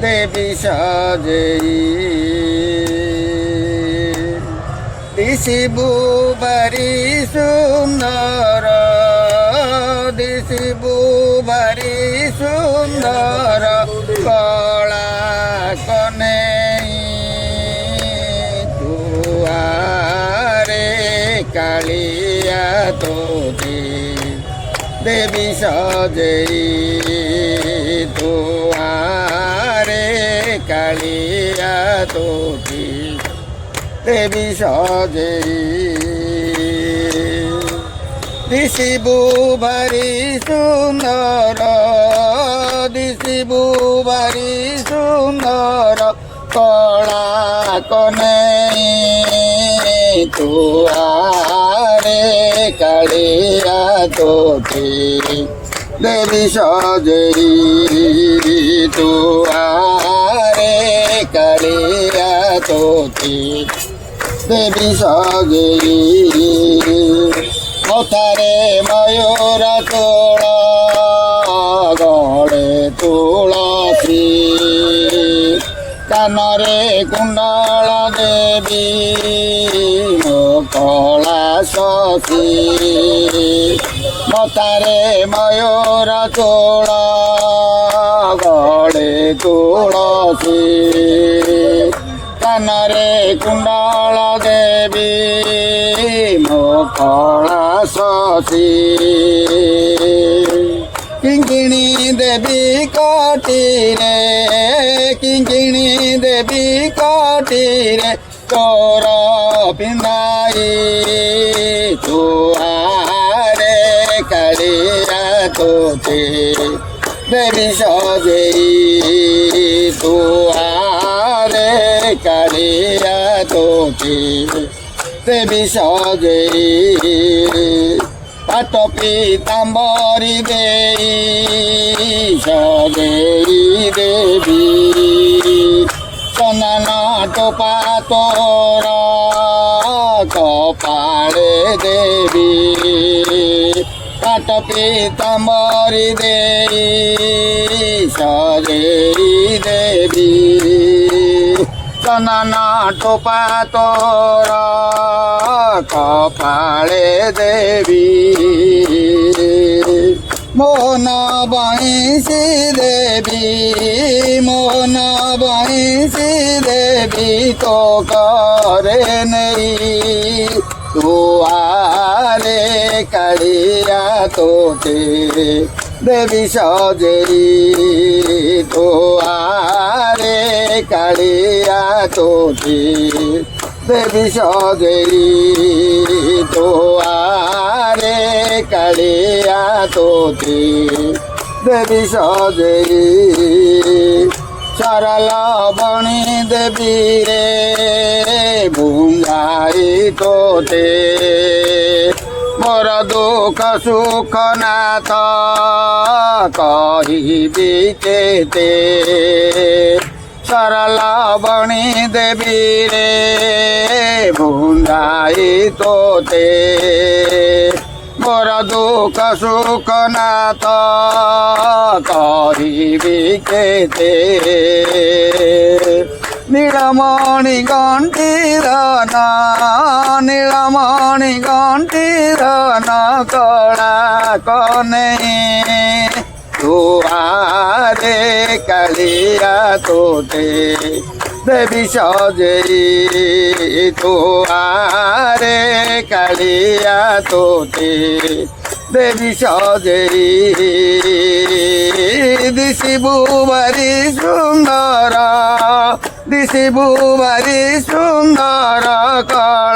দেবী সাজেই দিশিবু বারি সুন্দর দিশিবু বারি সুন্দর কলা কনেই তুয়ারে কালিয়া তোতে দেবী সাজেই তুয়ারে কালিয়া তোতে দেবী সাজেই দিশিবু ভারি সুন্দর দিশিবু ভারি সুন্দর কলা কনেই তুয়ারে কালিয়া তোতে দেবী সাজেই তুয়ারে কালিয়া তোতে দেবী সাজেই মথারে ময়ূর তোল গড়ে তুলসী কানরে কুণ্ডল দেবী কলা শশী মথারে ময়ূর তোল গড়ে তুলসী কানরে কুণ্ডল দেবী কলা শশী কিঙ্কিণী দেবী কটিরে কিঙ্কিণী দেবী কটিরে তোর পিন্ধাই তুয়ারে কালিয়া তোতে দেবী সাজেই তুয়ারে কালিয়া তোতে দেবী সাজেই পাট পীতাম্বরী দেই সাজেই দেবী চন্দন টোপা তোর কপালে দেবী পাট পীতাম্বরী দেই সাজেই দেবী চন্দন টোপা তোর কপালে দেবী মোহন বংশী দেবী মোহন বংশী দেবী তো করে নেই তুয়ারে কালিয়া তোতে দেবী সাজেই তুয়ারে কালিয়া তোতে দেবী সাজেই তুয়ারে কালিয়া তোতে দেবী সাজেই সরল বণী দেবী রে ভুঙ্গাই তোতে মোর দুঃখ সুখ নাথ কহিবি কেতে সরল বণী দেবী রে ভুঙ্গাই তোতে মোর দুঃখ সুখ নাথ কহিবি কেতে নীলমণি গণ্ঠির না নীলমণি গণ্ঠির না কলা কনেই তুয়ারে কালিয়া তোতে দেবী সাজেই তুয়ারে কালিয়া তোতে দেবী সাজেই দিশিবু ভারি সুন্দর দিশিবু ভারি সুন্দর কলা